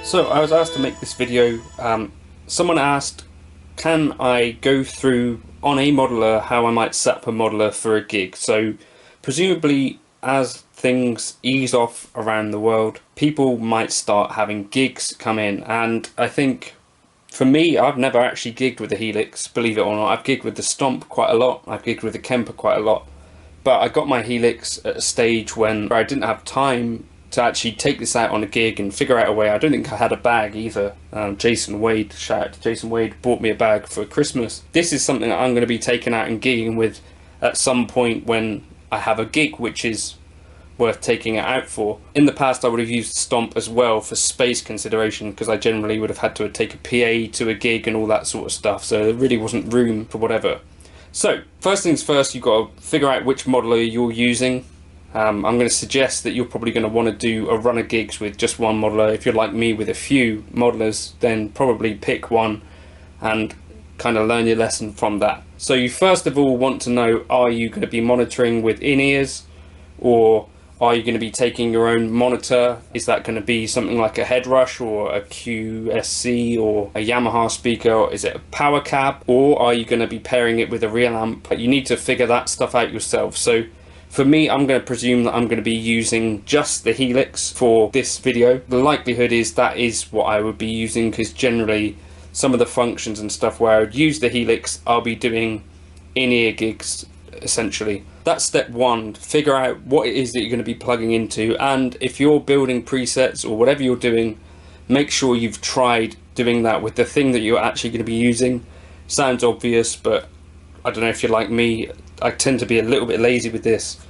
So I was asked to make this video. Someone asked, can I go through on a modeler how I might set up a modeler for a gig? So presumably as things ease off around the world, people might start having gigs come in, and I think for me, I've never actually gigged with the HELIX, believe it or not. I've gigged with the Stomp quite a lot, I've gigged with the Kemper quite a lot, but I got my HELIX at a stage when I didn't have time to actually take this out on a gig and figure out a way. I don't think I had a bag either. Jason Wade, shout out to Jason Wade, bought me a bag for Christmas. This is something that I'm going to be taking out and gigging with at some point when I have a gig which is worth taking it out for. In the past I would have used Stomp as well for space consideration, because I generally would have had to take a PA to a gig and all that sort of stuff, so there really wasn't room for whatever. So first things first, you've got to figure out which modeler you're using. I'm going to suggest that you're probably going to want to do a run of gigs with just one modeler. If you're like me with a few modelers, then probably pick one and kind of learn your lesson from that. So you first of all want to know, are you going to be monitoring with in-ears, or are you going to be taking your own monitor? Is that going to be something like a Headrush or a QSC or a Yamaha speaker? Or is it a power cab? Or are you going to be pairing it with a real amp? You need to figure that stuff out yourself. So for me, I'm going to presume that I'm going to be using just the HELIX for this video. The likelihood is that is what I would be using, because generally some of the functions and stuff where I would use the HELIX, I'll be doing in-ear gigs essentially. That's step one. Figure out what it is that you're going to be plugging into, and if you're building presets or whatever you're doing, make sure you've tried doing that with the thing that you're actually going to be using. Sounds obvious, but I don't know if you're like me, I tend to be a little bit lazy with this,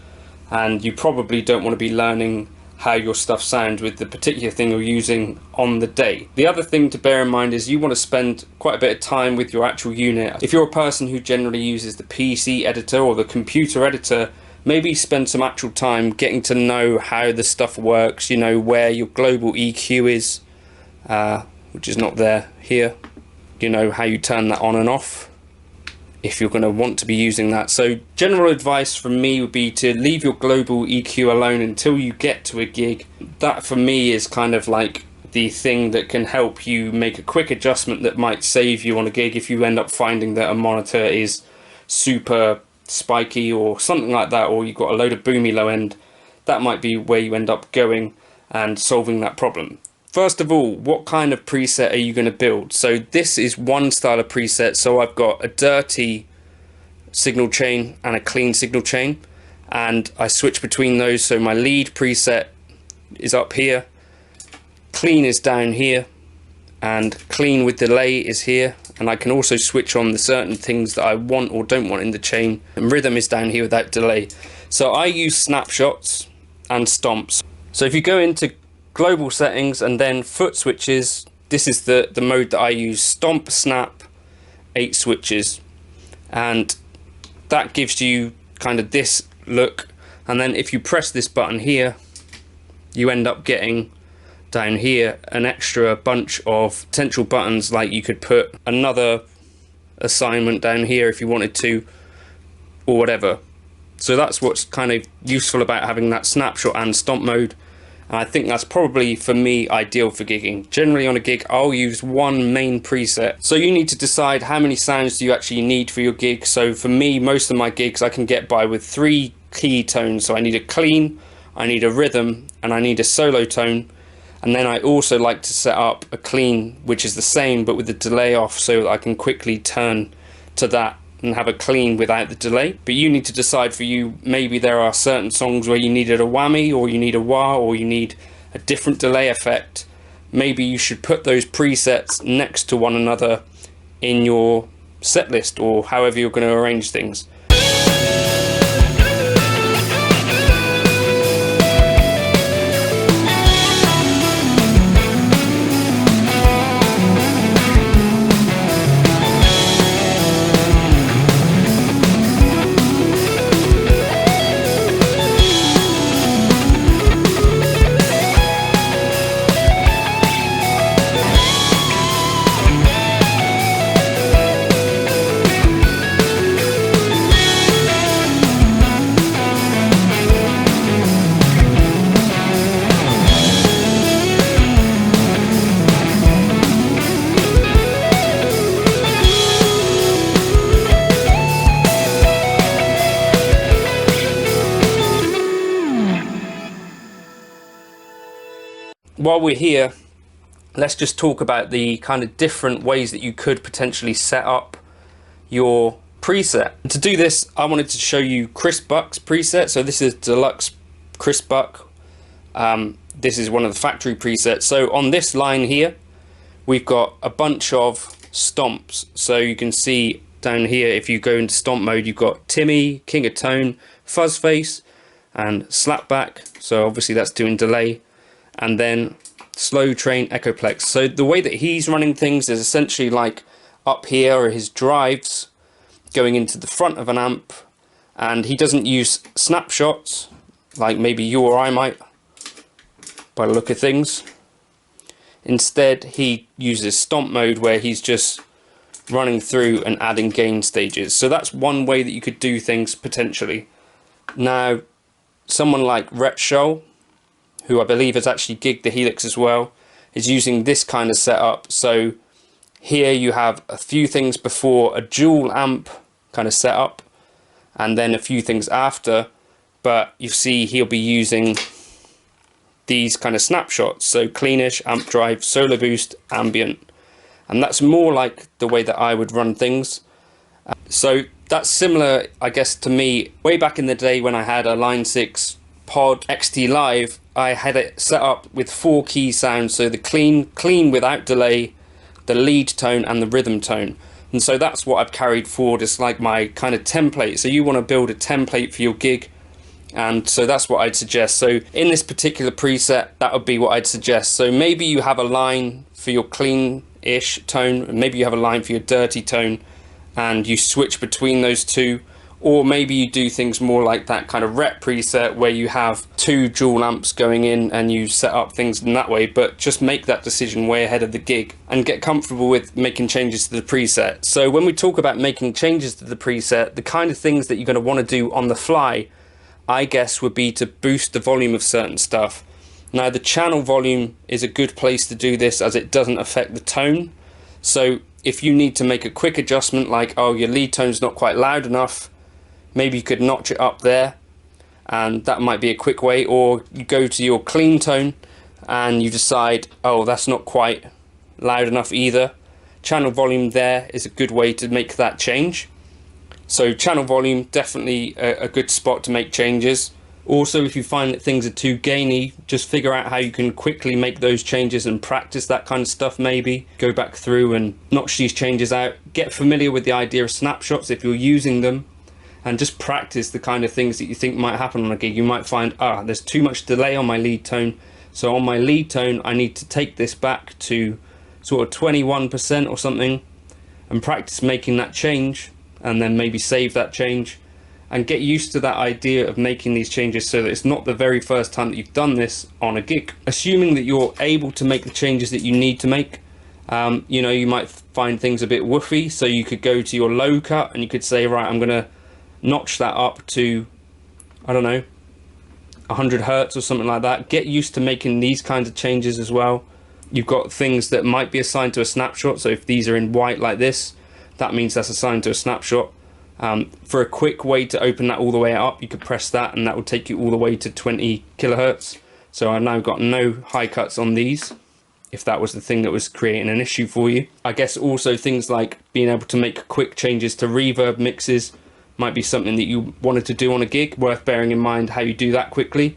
and you probably don't want to be learning how your stuff sounds with the particular thing you're using on the day. The other thing to bear in mind is you want to spend quite a bit of time with your actual unit. If you're a person who generally uses the PC editor or the computer editor, maybe spend some actual time getting to know how the stuff works, you know, where your global EQ is, which is not there here, you know, how you turn that on and off if you're going to want to be using that. So general advice from me would be to leave your global EQ alone until you get to a gig. That for me is kind of like the thing that can help you make a quick adjustment that might save you on a gig if you end up finding that a monitor is super spiky or something like that, or you've got a load of boomy low end. That might be where you end up going and solving that problem. First of all, what kind of preset are you going to build? So this is one style of preset. So I've got a dirty signal chain and a clean signal chain, and I switch between those. So my lead preset is up here, clean is down here, and clean with delay is here. And I can also switch on the certain things that I want or don't want in the chain, and rhythm is down here without delay. So I use snapshots and stomps. So if you go into global settings and then foot switches, this is the mode that I use: stomp, snap, 8 switches, and that gives you kind of this look. And then if you press this button here, you end up getting down here an extra bunch of potential buttons, like you could put another assignment down here if you wanted to, or whatever. So that's what's kind of useful about having that snapshot and stomp mode. And I think that's probably, for me, ideal for gigging. Generally on a gig, I'll use one main preset. So you need to decide how many sounds do you actually need for your gig. So for me, most of my gigs I can get by with 3 key tones. So I need a clean, I need a rhythm, and I need a solo tone. And then I also like to set up a clean, which is the same but with the delay off, so that I can quickly turn to that and have a clean without the delay. But you need to decide for you. Maybe there are certain songs where you needed a whammy, or you need a wah, or you need a different delay effect. Maybe you should put those presets next to one another in your set list, or however you're going to arrange things. while we're here, let's just talk about the kind of different ways that you could potentially set up your preset. To do this, I wanted to show you Chris Buck's preset. So this is Deluxe Chris Buck. This is one of the factory presets. So on this line here, we've got a bunch of stomps. So you can see down here, if you go into stomp mode, you've got Timmy, King of Tone, Fuzz Face, and Slapback. So obviously that's doing delay. And then Slow Train Echoplex. So the way that he's running things is essentially like up here are his drives going into the front of an amp, and he doesn't use snapshots like maybe you or I might by the look of things. Instead, he uses stomp mode where he's just running through and adding gain stages. So that's one way that you could do things potentially. Now, someone like Rhett Shull, who I believe has actually gigged the HELIX as well, is using this kind of setup. So here you have a few things before a dual amp kind of setup, and then a few things after, but you see he'll be using these kind of snapshots. So cleanish, amp drive, solo boost, ambient. And that's more like the way that I would run things. So that's similar, I guess, to me. Way back in the day when I had a Line 6 Pod XT Live, I had it set up with 4 key sounds. So the clean without delay, the lead tone, and the rhythm tone. And so that's what I've carried forward as like my kind of template. So you want to build a template for your gig, and so that's what I'd suggest. So in this particular preset, that would be what I'd suggest. So maybe you have a line for your clean-ish tone, maybe you have a line for your dirty tone, and you switch between those two. Or maybe you do things more like that kind of rep preset where you have 2 dual amps going in and you set up things in that way, but just make that decision way ahead of the gig and get comfortable with making changes to the preset. So when we talk about making changes to the preset, the kind of things that you're going to want to do on the fly, I guess, would be to boost the volume of certain stuff. Now, the channel volume is a good place to do this as it doesn't affect the tone. So if you need to make a quick adjustment, like, oh, your lead tone's not quite loud enough, maybe you could notch it up there, and that might be a quick way. Or you go to your clean tone and you decide, oh, that's not quite loud enough either. Channel volume there is a good way to make that change. So channel volume, definitely a good spot to make changes. Also, if you find that things are too gainy, just figure out how you can quickly make those changes and practice that kind of stuff. Maybe go back through and notch these changes out. Get familiar with the idea of snapshots if you're using them, and just practice the kind of things that you think might happen on a gig. You might find, there's too much delay on my lead tone. So on my lead tone, I need to take this back to sort of 21% or something and practice making that change, and then maybe save that change and get used to that idea of making these changes so that it's not the very first time that you've done this on a gig. Assuming that you're able to make the changes that you need to make, you know, you might find things a bit woofy. So you could go to your low cut and you could say, right, I'm going to notch that up to, I don't know, 100 hertz or something like that. Get used to making these kinds of changes as well. You've got things that might be assigned to a snapshot. So if these are in white like this, that means that's assigned to a snapshot. For a quick way to open that all the way up, you could press that and that will take you all the way to 20 kilohertz. So I've now got no high cuts on these, if that was the thing that was creating an issue for you. I guess also things like being able to make quick changes to reverb mixes might be something that you wanted to do on a gig. Worth bearing in mind how you do that quickly.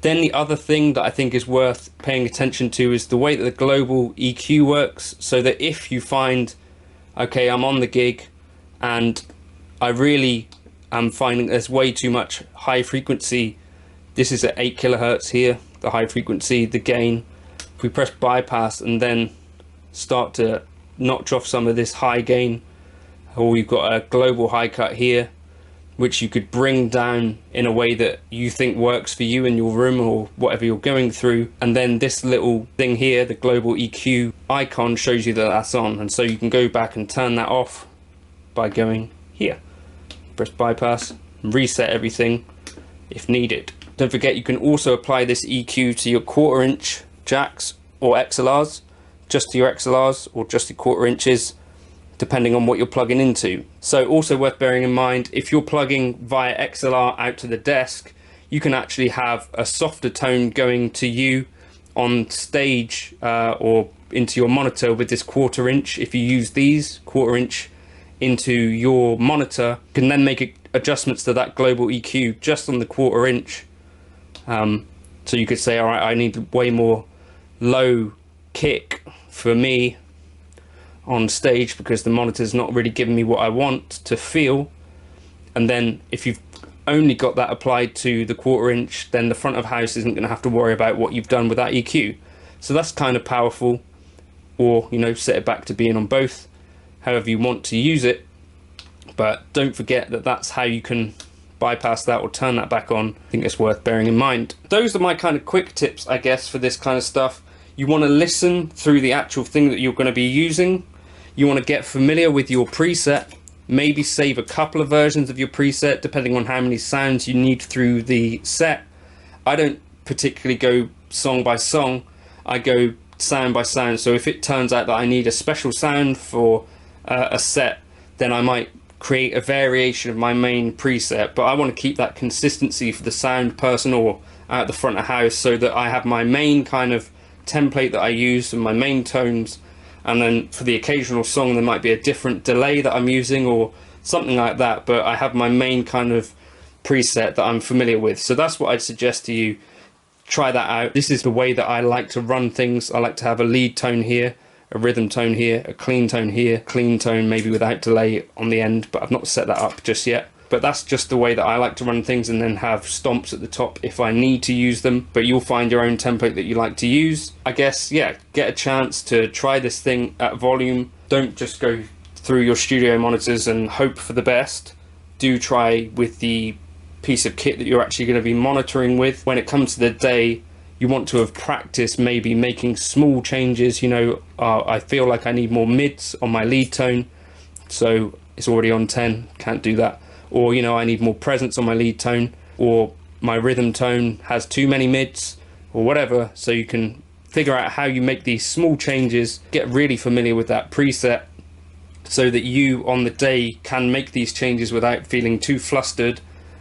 Then the other thing that I think is worth paying attention to is the way that the global EQ works, so that if you find, okay, I'm on the gig and I really I'm finding there's way too much high frequency. This is at 8 kilohertz here, the high frequency, the gain. If we press bypass and then start to notch off some of this high gain, or we've got a global high cut here, which you could bring down in a way that you think works for you in your room or whatever you're going through. And then this little thing here, the global EQ icon, shows you that that's on. And so you can go back and turn that off by going here. Press bypass, reset everything if needed. Don't forget you can also apply this EQ to your 1/4 inch jacks or XLRs, just to your XLRs or just your 1/4 inches, depending on what you're plugging into. So also worth bearing in mind, if you're plugging via XLR out to the desk, you can actually have a softer tone going to you on stage or into your monitor with this 1/4 inch. If you use these 1/4 inch into your monitor, you can then make adjustments to that global EQ just on the 1/4 inch. So you could say, all right, I need way more low kick for me on stage because the monitor's not really giving me what I want to feel. And then if you've only got that applied to the 1/4 inch, then the front of house isn't going to have to worry about what you've done with that EQ. So that's kind of powerful. Or, you know, set it back to being on both, however you want to use it. But don't forget that that's how you can bypass that or turn that back on. I think it's worth bearing in mind. Those are my kind of quick tips, I guess, for this kind of stuff. You want to listen through the actual thing that you're going to be using. You want to get familiar with your preset, maybe save a couple of versions of your preset depending on how many sounds you need through the set. I don't particularly go song by song, I go sound by sound. So if it turns out that I need a special sound for a set, then I might create a variation of my main preset, but I want to keep that consistency for the sound person or out the front of house, so that I have my main kind of template that I use and my main tones, and then for the occasional song there might be a different delay that I'm using or something like that, but I have my main kind of preset that I'm familiar with. So that's what I'd suggest to you. Try that out. This is the way that I like to run things. I like to have a lead tone here, a rhythm tone here, a clean tone here, clean tone maybe without delay on the end, but I've not set that up just yet. But that's just the way that I like to run things, and then have stomps at the top if I need to use them. But you'll find your own template that you like to use. I guess, yeah, get a chance to try this thing at volume. Don't just go through your studio monitors and hope for the best. Do try with the piece of kit that you're actually going to be monitoring with. When it comes to the day, you want to have practiced maybe making small changes. You know, I feel like I need more mids on my lead tone, so it's already on 10, can't do that. Or, you know, I need more presence on my lead tone, or my rhythm tone has too many mids, or whatever. So you can figure out how you make these small changes, get really familiar with that preset, so that you on the day can make these changes without feeling too flustered,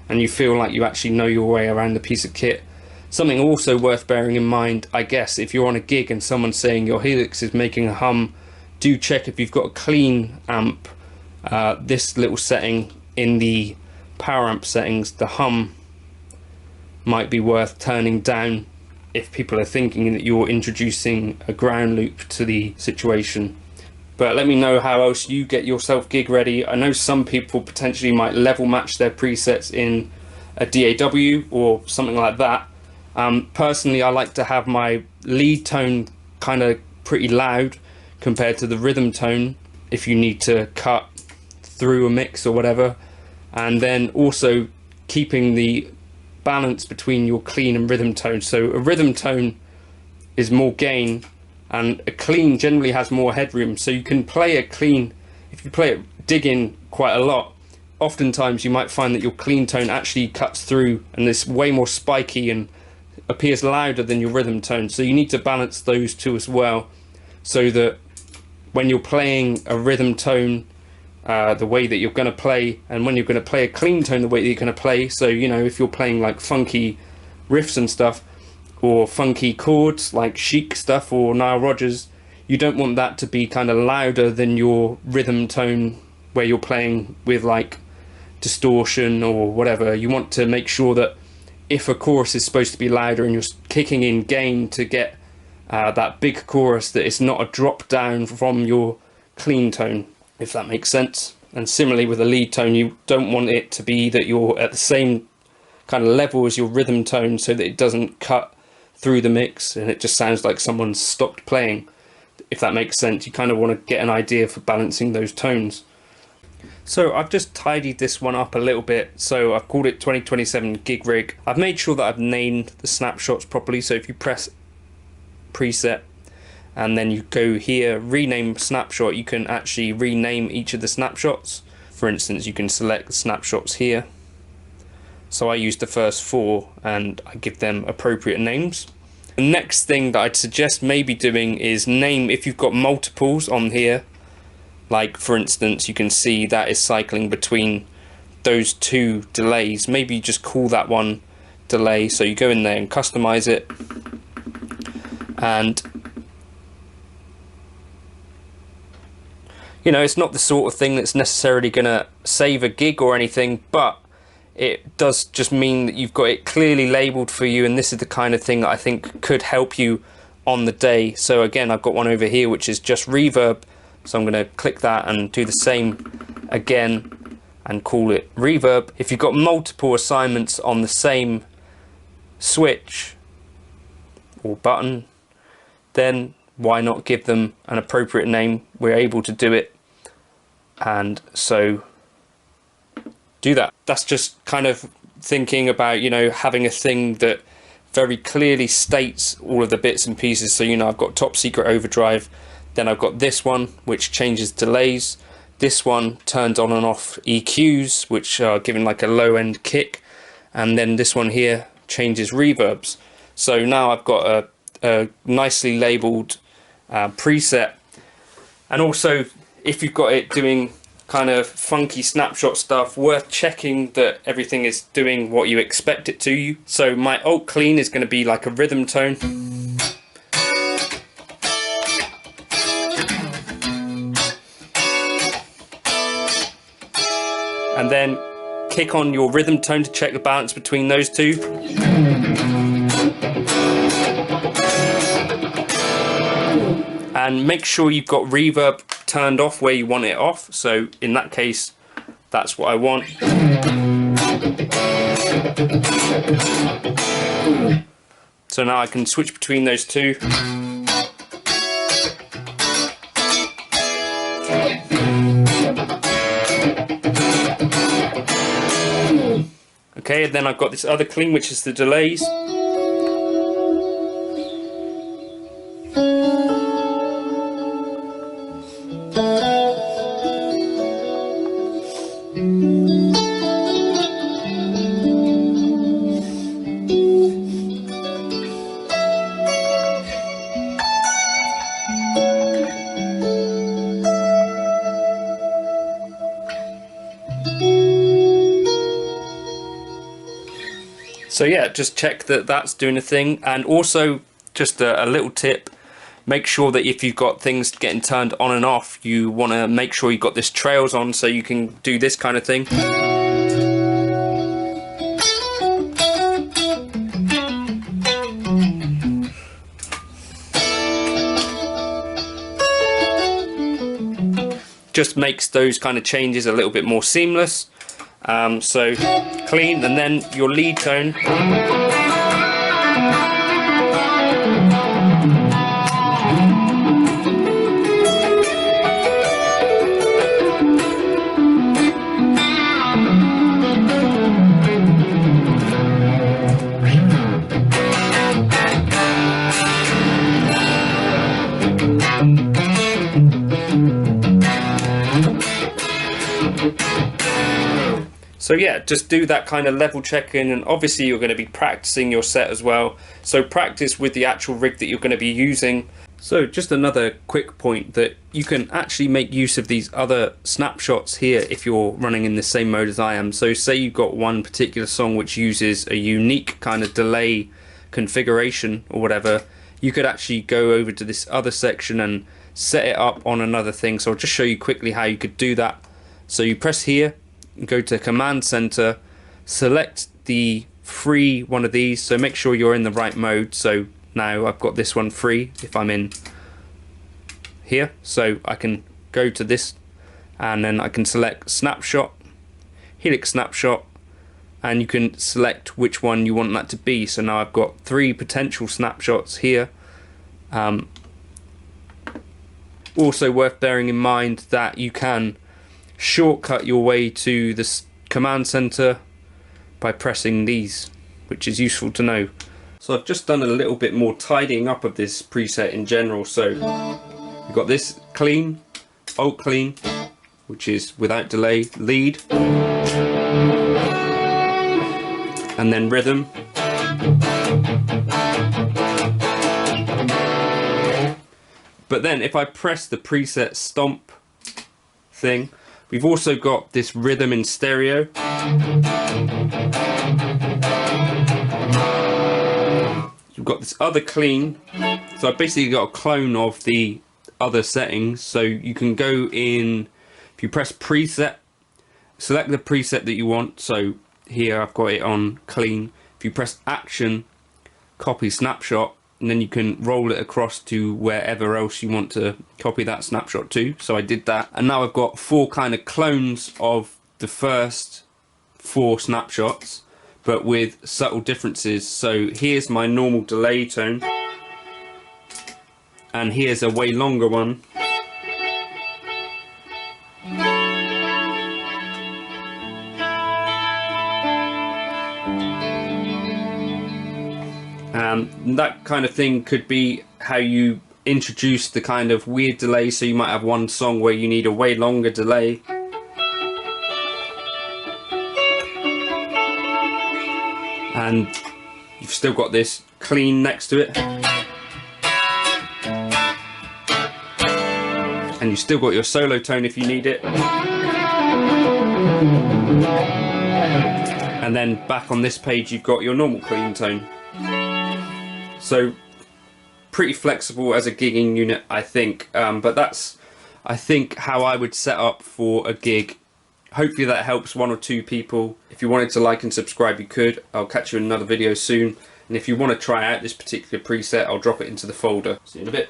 and you feel like you actually know your way around the piece of kit. Something also worth bearing in mind, I guess, if you're on a gig and someone's saying your HELIX is making a hum, do check if you've got a clean amp. This little setting in the power amp settings, the hum might be worth turning down if people are thinking that you're introducing a ground loop to the situation. But let me know how else you get yourself gig ready. I know some people potentially might level match their presets in a DAW or something like that. Personally, I like to have my lead tone kind of pretty loud compared to the rhythm tone if you need to cut through a mix or whatever, and then also keeping the balance between your clean and rhythm tone. So a rhythm tone is more gain, and a clean generally has more headroom. So you can play a clean, if you play it dig in quite a lot, oftentimes you might find that your clean tone actually cuts through and is way more spiky and appears louder than your rhythm tone. So you need to balance those two as well, so that when you're playing a rhythm tone, the way that you're going to play, and when you're going to play a clean tone, the way that you're going to play. So, you know, if you're playing like funky riffs and stuff, or funky chords like Chic stuff or Nile Rodgers, you don't want that to be kind of louder than your rhythm tone where you're playing with like distortion or whatever. You want to make sure that if a chorus is supposed to be louder and you're kicking in gain to get that big chorus, that it's not a drop down from your clean tone, if that makes sense. And similarly with a lead tone, you don't want it to be that you're at the same kind of level as your rhythm tone, so that it doesn't cut through the mix and it just sounds like someone's stopped playing. If that makes sense, you kind of want to get an idea for balancing those tones. So I've just tidied this one up a little bit. So I've called it 2027 Gig Rig. I've made sure that I've named the snapshots properly. So if you press preset and then you go here, rename snapshot, you can actually rename each of the snapshots. For instance, you can select the snapshots here. So I use the first 4 and I give them appropriate names. The next thing that I'd suggest maybe doing is name, if you've got multiples on here, like for instance you can see that is cycling between those 2 delays, maybe you just call that one delay. So you go in there and customize it, and you know, it's not the sort of thing that's necessarily gonna save a gig or anything, but it does just mean that you've got it clearly labeled for you, and this is the kind of thing that I think could help you on the day. So again, I've got one over here which is just reverb, so I'm going to click that and do the same again and call it reverb. If you've got multiple assignments on the same switch or button, then why not give them an appropriate name? We're able to do it, and so do that. That's just kind of thinking about, you know, having a thing that very clearly states all of the bits and pieces. So, you know, I've got top secret overdrive, then I've got this one which changes delays, this one turns on and off EQs which are giving like a low end kick, and then this one here changes reverbs. So now I've got a nicely labeled preset. And also, if you've got it doing kind of funky snapshot stuff, worth checking that everything is doing what you expect it to. So my alt clean is going to be like a rhythm tone, and then kick on your rhythm tone to check the balance between those 2. And make sure you've got reverb turned off where you want it off. So in that case, that's what I want. So now I can switch between those 2. Okay, and then I've got this other clean which is the delays. So yeah, just check that that's doing a thing. And also, just a little tip, make sure that if you've got things getting turned on and off, you want to make sure you've got this trails on so you can do this kind of thing. Just makes those kind of changes a little bit more seamless. So clean, and then your lead tone. So yeah, just do that kind of level checking, and obviously you're going to be practicing your set as well. So practice with the actual rig that you're going to be using. So just another quick point, that you can actually make use of these other snapshots here if you're running in the same mode as I am. So say you've got one particular song which uses a unique kind of delay configuration or whatever, you could actually go over to this other section and set it up on another thing. So I'll just show you quickly how you could do that. So you press here, go to Command Center, select the free one of these, so make sure you're in the right mode. So now I've got this one free if I'm in here, so I can go to this and then I can select Snapshot, HELIX Snapshot, and you can select which one you want that to be. So now I've got 3 potential snapshots here. Also worth bearing in mind that you can shortcut your way to the command center by pressing these, which is useful to know. So I've just done a little bit more tidying up of this preset in general. So we've got this clean, alt clean, which is without delay, lead, and then rhythm, but then if I press the preset stomp thing, we've also got this rhythm in stereo. You've got this other clean, so I've basically got a clone of the other settings. So you can go in, if you press preset, select the preset that you want. So here I've got it on clean. If you press action, copy snapshot, and then you can roll it across to wherever else you want to copy that snapshot to. So I did that, and now I've got 4 kind of clones of the first 4 snapshots, but with subtle differences. So here's my normal delay tone, and here's a way longer one. That kind of thing could be how you introduce the kind of weird delay. So you might have one song where you need a way longer delay, and you've still got this clean next to it, and you've still got your solo tone if you need it, and then back on this page you've got your normal clean tone. So pretty flexible as a gigging unit, I think, but that's, I think, how I would set up for a gig. Hopefully that helps 1 or 2 people. If you wanted to like and subscribe, you could. I'll catch you in another video soon, and if you want to try out this particular preset, I'll drop it into the folder. See you in a bit.